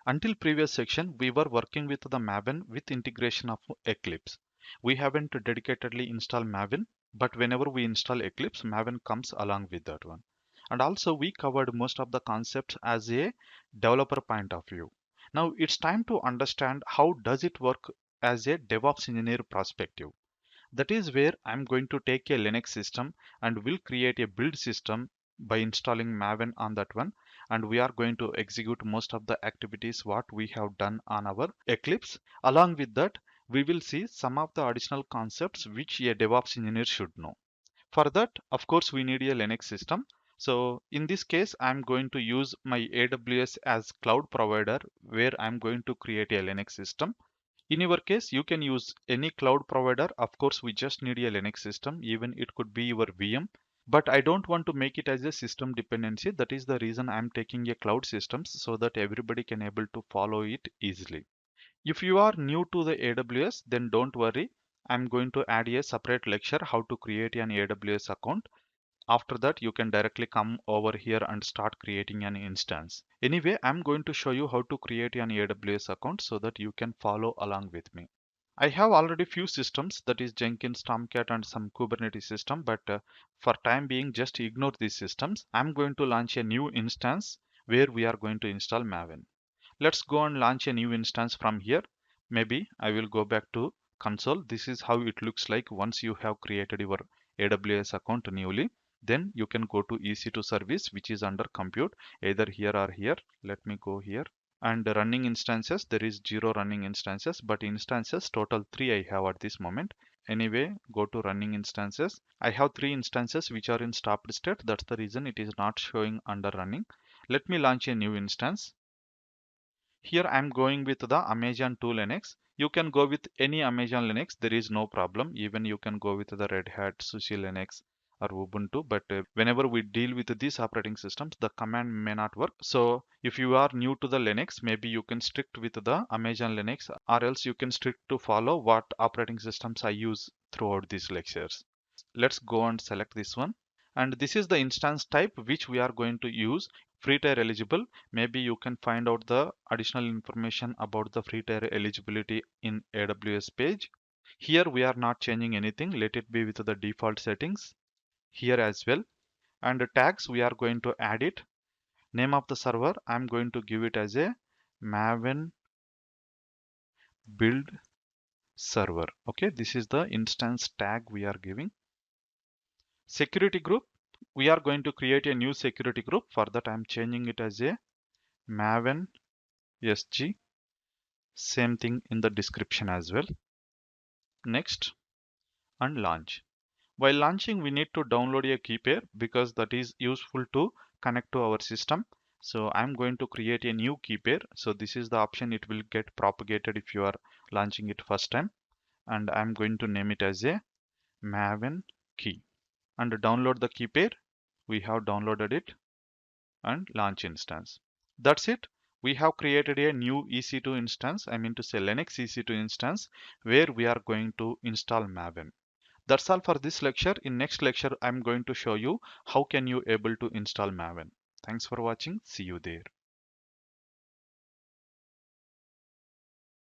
Until previous section, we were working with the Maven with integration of Eclipse. We haven't dedicatedly installed Maven, but whenever we install Eclipse, Maven comes along with that one. And also we covered most of the concepts as a developer point of view. Now it's time to understand how does it work as a DevOps engineer perspective. That is where I'm going to take a Linux system and will create a build system by installing Maven on that one. And we are going to execute most of the activities what we have done on our Eclipse. Along with that, we will see some of the additional concepts which a DevOps engineer should know. For that, of course, we need a Linux system. So in this case, I'm going to use my AWS as cloud provider where I'm going to create a Linux system. In your case, you can use any cloud provider. Of course, we just need a Linux system, even it could be your VM. But I don't want to make it as a system dependency. That is the reason I'm taking a cloud systems so that everybody can able to follow it easily. If you are new to the AWS, then don't worry. I'm going to add a separate lecture how to create an AWS account. After that, you can directly come over here and start creating an instance. Anyway, I'm going to show you how to create an AWS account so that you can follow along with me. I have already few systems, that is Jenkins, Tomcat and some Kubernetes system, but for time being just ignore these systems. I'm going to launch a new instance where we are going to install Maven. Let's go and launch a new instance from here. Maybe I will go back to console. This is how it looks like once you have created your AWS account newly. Then you can go to EC2 service, which is under compute, either here or here. Let me go here. And the running instances, there is 0 running instances, but instances total 3 I have at this moment. Anyway, go to running instances. I have 3 instances which are in stopped state. That's the reason it is not showing under running. Let me launch a new instance. Here I'm going with the Amazon 2 Linux. You can go with any Amazon Linux. There is no problem. Even you can go with the Red Hat, SUSE Linux or Ubuntu. But whenever we deal with these operating systems, the command may not work. So if you are new to the Linux, maybe you can strict with the Amazon Linux, or else you can strict to follow what operating systems I use throughout these lectures. Let's go and select this one. And this is the instance type which we are going to use. Free tier eligible. Maybe you can find out the additional information about the free tier eligibility in AWS page. Here we are not changing anything. Let it be with the default settings here as well. And the tags we are going to add it. Name of the server I'm going to give it as a Maven build server. Okay, this is the instance tag we are giving. Security group, we are going to create a new security group. For that I'm changing it as a Maven SG. Same thing in the description as well. Next, and launch. While launching, we need to download a key pair because that is useful to connect to our system. So I'm going to create a new key pair. So this is the option, it will get propagated if you are launching it first time. And I'm going to name it as a Maven key. And download the key pair. We have downloaded it and launch instance. That's it. We have created a new EC2 instance, I mean to say Linux EC2 instance, where we are going to install Maven. That's all for this lecture. In next lecture, I'm going to show you how can you able to install Maven. Thanks for watching. See you there.